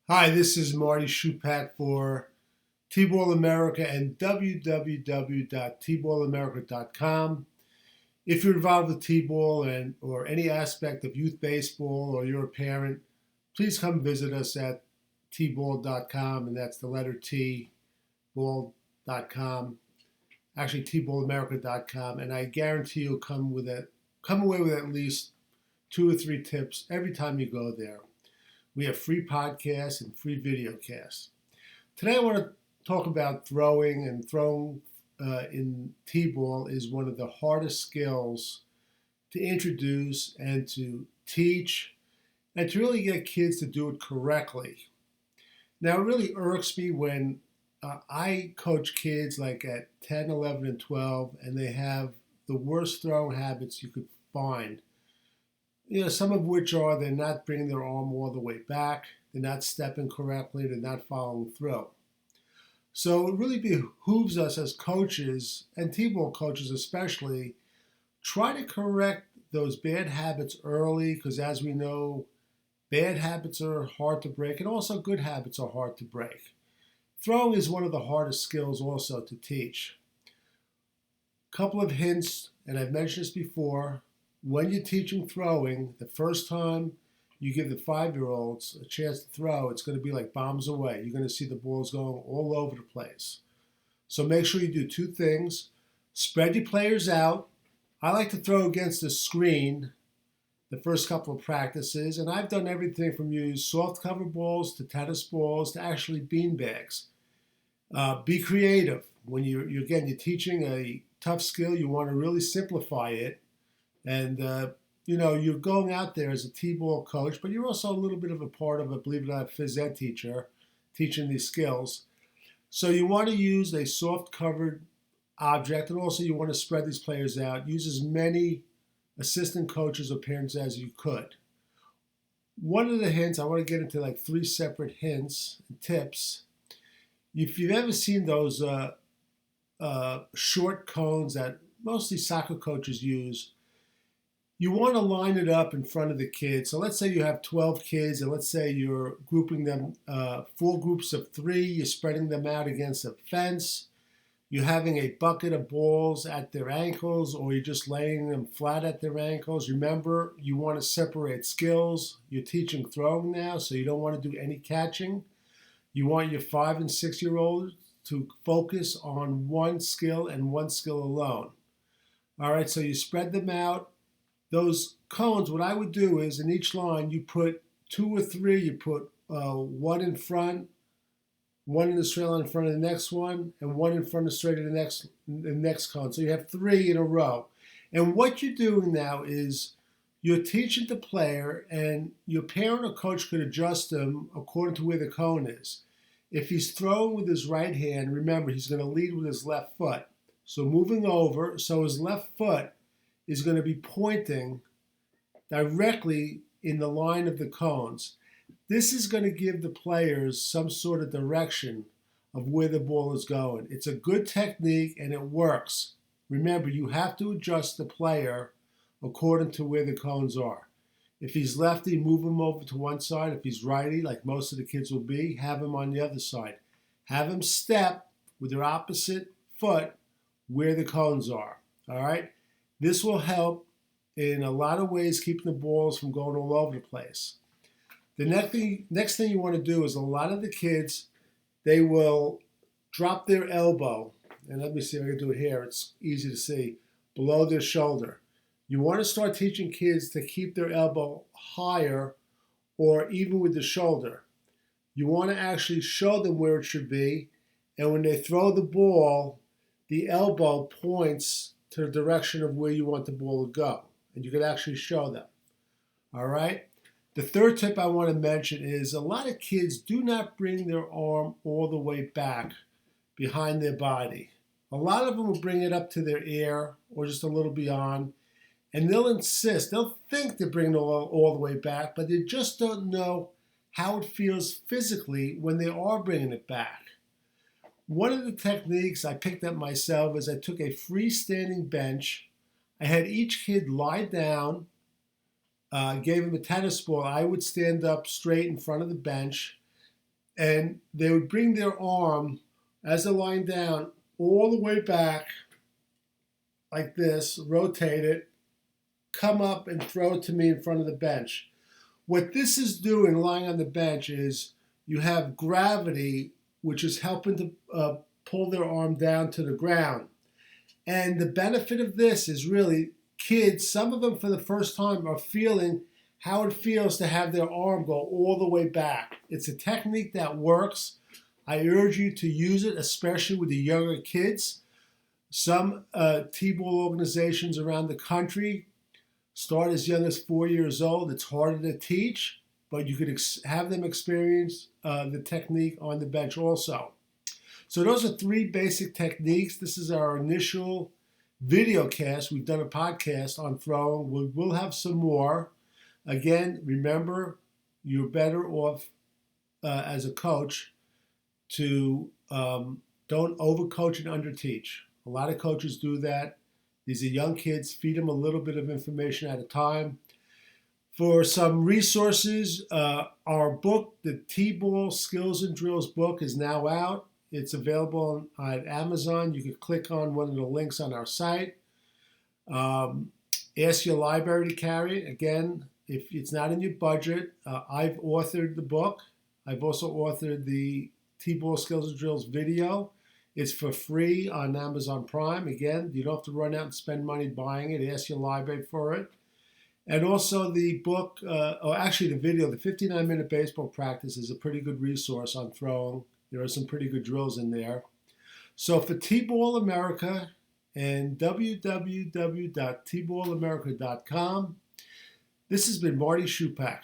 Hi, this is Marty Schupak for T-Ball America and www.tballamerica.com. If you're involved with T-Ball and or any aspect of youth baseball or you're a parent, please come visit us at tball.com, and that's the letter T, ball.com. Actually, tballamerica.com, and I guarantee you'll come away with at least 2 or 3 tips every time you go there. We have free podcasts and free video casts. Today I want to talk about throwing, and throwing in T-ball is one of the hardest skills to introduce and to teach and to really get kids to do it correctly. Now, it really irks me when I coach kids like at 10, 11, and 12, and they have the worst throwing habits you could find. Some of which are they're not bringing their arm all the way back, they're not stepping correctly, they're not following through. So it really behooves us as coaches, and T-ball coaches especially, try to correct those bad habits early, because as we know, bad habits are hard to break, and also good habits are hard to break. Throwing is one of the hardest skills also to teach. Couple of hints, and I've mentioned this before. When you're teaching throwing, the first time you give the 5-year-olds a chance to throw, it's going to be like bombs away. You're going to see the balls going all over the place. So make sure you do 2 things. Spread your players out. I like to throw against the screen the first couple of practices, and I've done everything from use soft cover balls to tennis balls to actually bean bags. Be creative. When you're teaching a tough skill, you want to really simplify it. And, you're going out there as a T-ball coach, but you're also a little bit of a part of a, believe it or not, phys ed teacher teaching these skills. So you want to use a soft covered object, and also you want to spread these players out. Use as many assistant coaches or parents as you could. One of the hints, I want to get into like 3 separate hints and tips. If you've ever seen those short cones that mostly soccer coaches use, you want to line it up in front of the kids. So let's say you have 12 kids, and let's say you're grouping them 4 groups of 3. You're spreading them out against a fence. You're having a bucket of balls at their ankles, or you're just laying them flat at their ankles. Remember, you want to separate skills. You're teaching throwing now, so you don't want to do any catching. You want your 5 and 6-year-olds to focus on one skill and one skill alone. All right, so you spread them out. Those cones, what I would do is in each line you put 2 or 3, you put 1 in front, 1 in the straight line in front of the next one, and 1 in front of straight of the next cone. So you have 3 in a row. And what you're doing now is you're teaching the player, and your parent or coach could adjust them according to where the cone is. If he's throwing with his right hand, remember he's going to lead with his left foot. So moving over, so his left foot is going to be pointing directly in the line of the cones. This is going to give the players some sort of direction of where the ball is going. It's a good technique and it works. Remember, you have to adjust the player according to where the cones are. If he's lefty, move him over to one side. If he's righty, like most of the kids will be, have him on the other side. Have him step with their opposite foot where the cones are. All right? This will help in a lot of ways, keeping the balls from going all over the place. The next thing you want to do is a lot of the kids, they will drop their elbow, and let me see if I can do it here. It's easy to see, below their shoulder. You want to start teaching kids to keep their elbow higher or even with the shoulder. You want to actually show them where it should be, and when they throw the ball, the elbow points to the direction of where you want the ball to go. And you can actually show them. All right? The third tip I want to mention is a lot of kids do not bring their arm all the way back behind their body. A lot of them will bring it up to their ear or just a little beyond, and they'll insist. They'll think they're bringing it all the way back, but they just don't know how it feels physically when they are bringing it back. One of the techniques I picked up myself is I took a freestanding bench. I had each kid lie down, gave him a tennis ball. I would stand up straight in front of the bench. and they would bring their arm as they're lying down all the way back like this, rotate it, come up and throw it to me in front of the bench. What this is doing lying on the bench is you have gravity, which is helping to pull their arm down to the ground. And the benefit of this is really kids, some of them for the first time are feeling how it feels to have their arm go all the way back. It's a technique that works. I urge you to use it, especially with the younger kids. Some T-ball organizations around the country start as young as 4 years old. It's harder to teach, but you could have them experience the technique on the bench also. So those are 3 basic techniques. This is our initial video cast. We've done a podcast on throwing. We will have some more. Again, remember, you're better off as a coach to don't overcoach and underteach. A lot of coaches do that. These are young kids. Feed them a little bit of information at a time. For some resources, our book, the T-Ball Skills and Drills book, is now out. It's available on Amazon. You can click on one of the links on our site. Ask your library to carry it. Again, if it's not in your budget, I've authored the book. I've also authored the T-Ball Skills and Drills video. It's for free on Amazon Prime. Again, you don't have to run out and spend money buying it. Ask your library for it. And also the book, or actually the video, the 59-minute baseball practice is a pretty good resource on throwing. There are some pretty good drills in there. So for T-Ball America and www.tballamerica.com, this has been Marty Schupak.